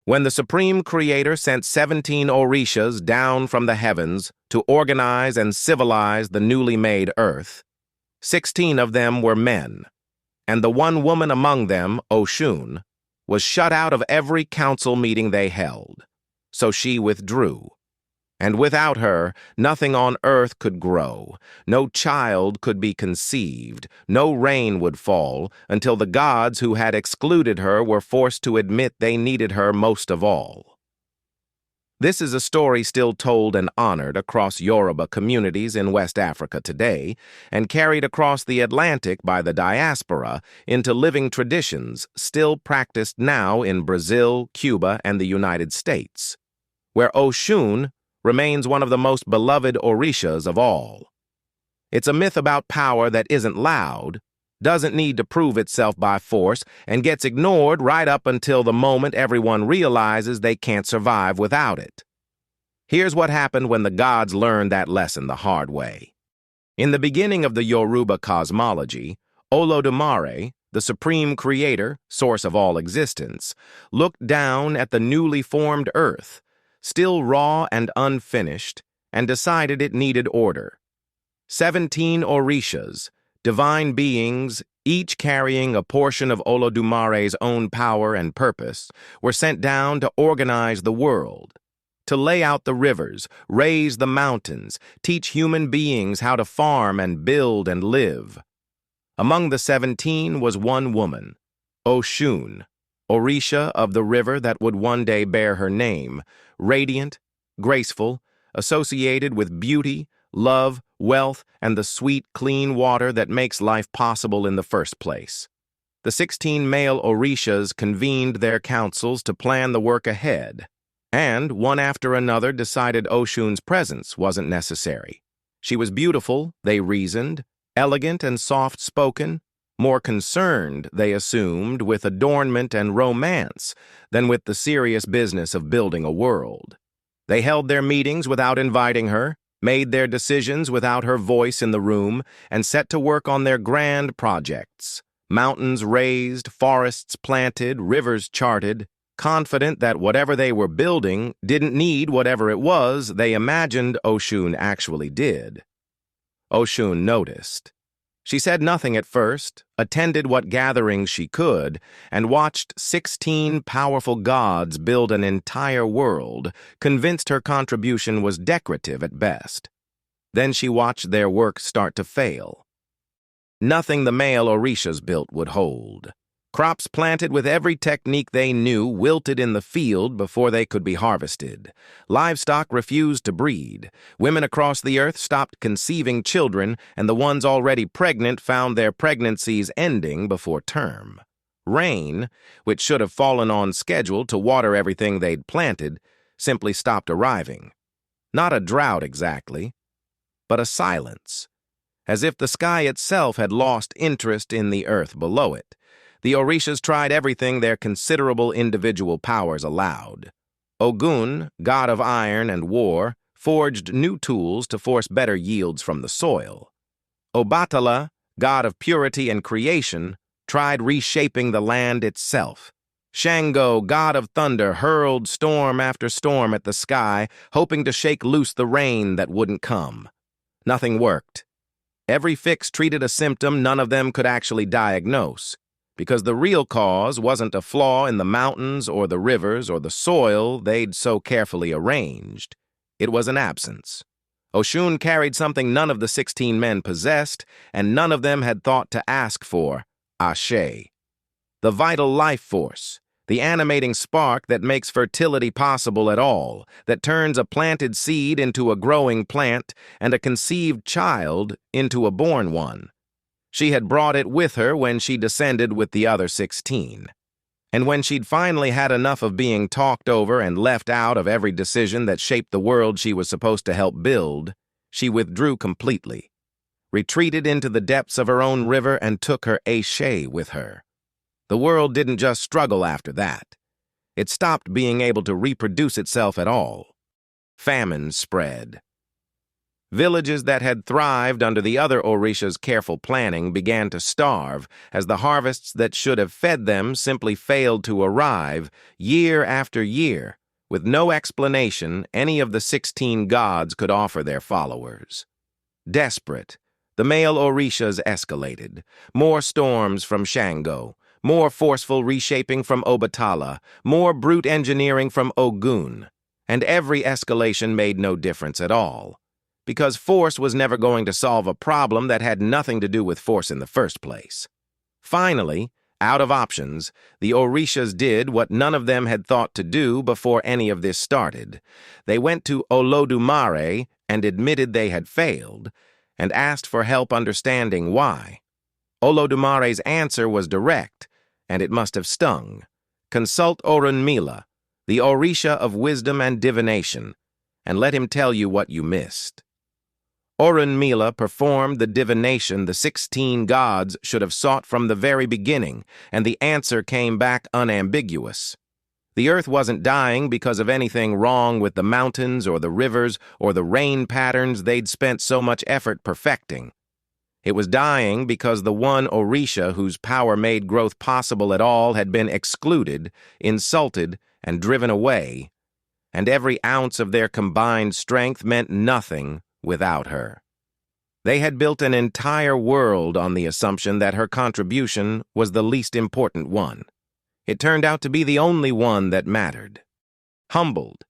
When the Supreme Creator sent 17 orishas down from the heavens to organize and civilize the newly made earth, 16 of them were men, and the one woman among them, Oshun, was shut out of every council meeting they held. So she withdrew. And without her, nothing on earth could grow, no child could be conceived, no rain would fall, until the gods who had excluded her were forced to admit they needed her most of all. This is a story still told and honored across Yoruba communities in West Africa today, and carried across the Atlantic by the diaspora into living traditions still practiced now in Brazil, Cuba, and the United States, where Oshun remains one of the most beloved orishas of all. It's a myth about power that isn't loud, doesn't need to prove itself by force, and gets ignored right up until the moment everyone realizes they can't survive without it. Here's what happened when the gods learned that lesson the hard way. In the beginning of the Yoruba cosmology, Olodumare, the supreme creator, source of all existence, looked down at the newly formed earth, still raw and unfinished, and decided it needed order. 17 orishas, divine beings, each carrying a portion of Olodumare's own power and purpose, were sent down to organize the world, to lay out the rivers, raise the mountains, teach human beings how to farm and build and live. Among the 17 was one woman, Oshun, orisha of the river that would one day bear her name, radiant, graceful, associated with beauty, love, wealth, and the sweet, clean water that makes life possible in the first place. The 16 male orishas convened their councils to plan the work ahead, and one after another decided Oshun's presence wasn't necessary. She was beautiful, they reasoned, elegant and soft-spoken, more concerned, they assumed, with adornment and romance than with the serious business of building a world. They held their meetings without inviting her, made their decisions without her voice in the room, and set to work on their grand projects. Mountains raised, forests planted, rivers charted, confident that whatever they were building didn't need whatever it was they imagined Oshun actually did. Oshun noticed. She said nothing at first, attended what gatherings she could, and watched 16 powerful gods build an entire world, convinced her contribution was decorative at best. Then she watched their work start to fail. Nothing the male orishas built would hold. Crops planted with every technique they knew wilted in the field before they could be harvested. Livestock refused to breed. Women across the earth stopped conceiving children, and the ones already pregnant found their pregnancies ending before term. Rain, which should have fallen on schedule to water everything they'd planted, simply stopped arriving. Not a drought exactly, but a silence, as if the sky itself had lost interest in the earth below it. The orishas tried everything their considerable individual powers allowed. Ogun, god of iron and war, forged new tools to force better yields from the soil. Obatala, god of purity and creation, tried reshaping the land itself. Shango, god of thunder, hurled storm after storm at the sky, hoping to shake loose the rain that wouldn't come. Nothing worked. Every fix treated a symptom none of them could actually diagnose, because the real cause wasn't a flaw in the mountains or the rivers or the soil they'd so carefully arranged. It was an absence. Oshun carried something none of the 16 men possessed, and none of them had thought to ask for, Ashe. The vital life force, the animating spark that makes fertility possible at all, that turns a planted seed into a growing plant and a conceived child into a born one. She had brought it with her when she descended with the other 16. And when she'd finally had enough of being talked over and left out of every decision that shaped the world she was supposed to help build, she withdrew completely, retreated into the depths of her own river and took her Ashe with her. The world didn't just struggle after that. It stopped being able to reproduce itself at all. Famine spread. Villages that had thrived under the other orishas' careful planning began to starve as the harvests that should have fed them simply failed to arrive year after year, with no explanation any of the 16 gods could offer their followers. Desperate, the male orishas escalated. More storms from Shango, more forceful reshaping from Obatala, more brute engineering from Ogun, and every escalation made no difference at all, because force was never going to solve a problem that had nothing to do with force in the first place. Finally, out of options, the orishas did what none of them had thought to do before any of this started. They went to Olodumare and admitted they had failed, and asked for help understanding why. Olodumare's answer was direct, and it must have stung. Consult Orunmila, the orisha of wisdom and divination, and let him tell you what you missed. Orunmila performed the divination the 16 gods should have sought from the very beginning, and the answer came back unambiguous. The earth wasn't dying because of anything wrong with the mountains or the rivers or the rain patterns they'd spent so much effort perfecting. It was dying because the one orisha whose power made growth possible at all had been excluded, insulted, and driven away, and every ounce of their combined strength meant nothing without her. They had built an entire world on the assumption that her contribution was the least important one. It turned out to be the only one that mattered. Humbled,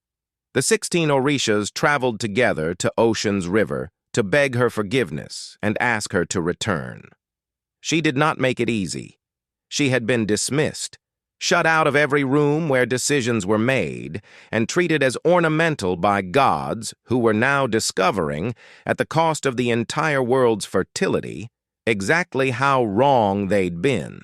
the 16 orishas traveled together to Oshun's river to beg her forgiveness and ask her to return. She did not make it easy. She had been dismissed, shut out of every room where decisions were made, and treated as ornamental by gods who were now discovering, at the cost of the entire world's fertility, exactly how wrong they'd been.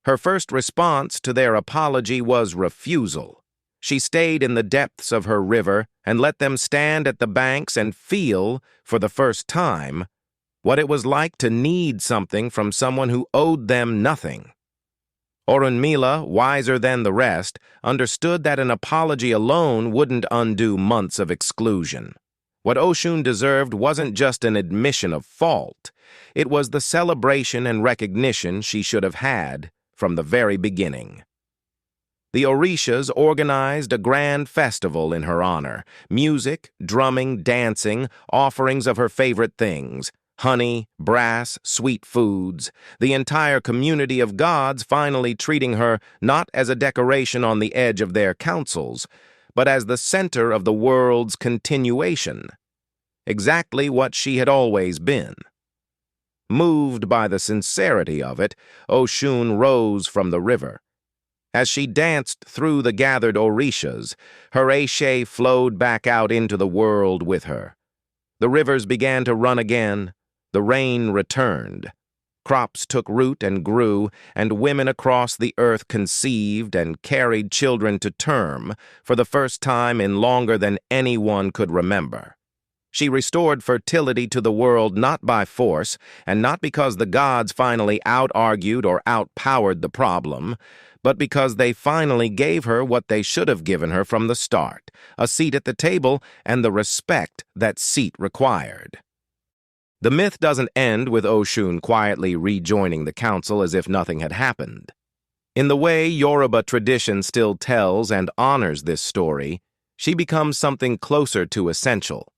Her first response to their apology was refusal. She stayed in the depths of her river and let them stand at the banks and feel, for the first time, what it was like to need something from someone who owed them nothing. Orunmila, wiser than the rest, understood that an apology alone wouldn't undo months of exclusion. What Oshun deserved wasn't just an admission of fault. It was the celebration and recognition she should have had from the very beginning. The orishas organized a grand festival in her honor. Music, drumming, dancing, offerings of her favorite things, honey, brass, sweet foods, the entire community of gods finally treating her not as a decoration on the edge of their councils, but as the center of the world's continuation. Exactly what she had always been. Moved by the sincerity of it, Oshun rose from the river. As she danced through the gathered orishas, her ashe flowed back out into the world with her. The rivers began to run again. The rain returned. Crops took root and grew, and women across the earth conceived and carried children to term for the first time in longer than anyone could remember. She restored fertility to the world not by force, and not because the gods finally out-argued or out-powered the problem, but because they finally gave her what they should have given her from the start, a seat at the table and the respect that seat required. The myth doesn't end with Oshun quietly rejoining the council as if nothing had happened. In the way Yoruba tradition still tells and honors this story, she becomes something closer to essential.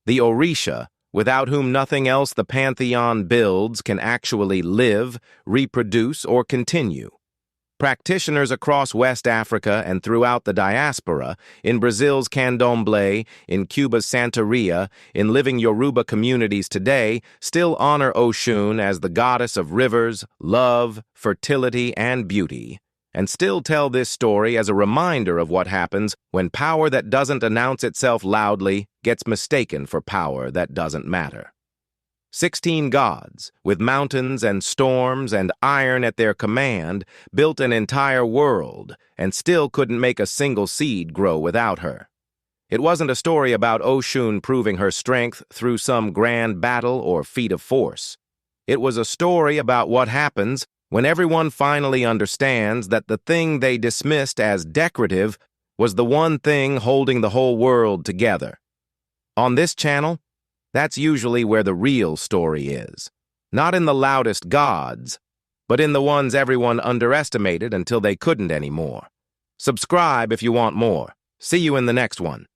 The orisha, without whom nothing else the pantheon builds can actually live, reproduce, or continue. Practitioners across West Africa and throughout the diaspora, in Brazil's Candomblé, in Cuba's Santeria, in living Yoruba communities today, still honor Oshun as the goddess of rivers, love, fertility, and beauty, and still tell this story as a reminder of what happens when power that doesn't announce itself loudly gets mistaken for power that doesn't matter. 16 gods, with mountains and storms and iron at their command, built an entire world and still couldn't make a single seed grow without her. It wasn't a story about Oshun proving her strength through some grand battle or feat of force. It was a story about what happens when everyone finally understands that the thing they dismissed as decorative was the one thing holding the whole world together. On this channel, That's usually where the real story is. Not in the loudest gods, but in the ones everyone underestimated until they couldn't anymore. Subscribe if you want more. See you in the next one.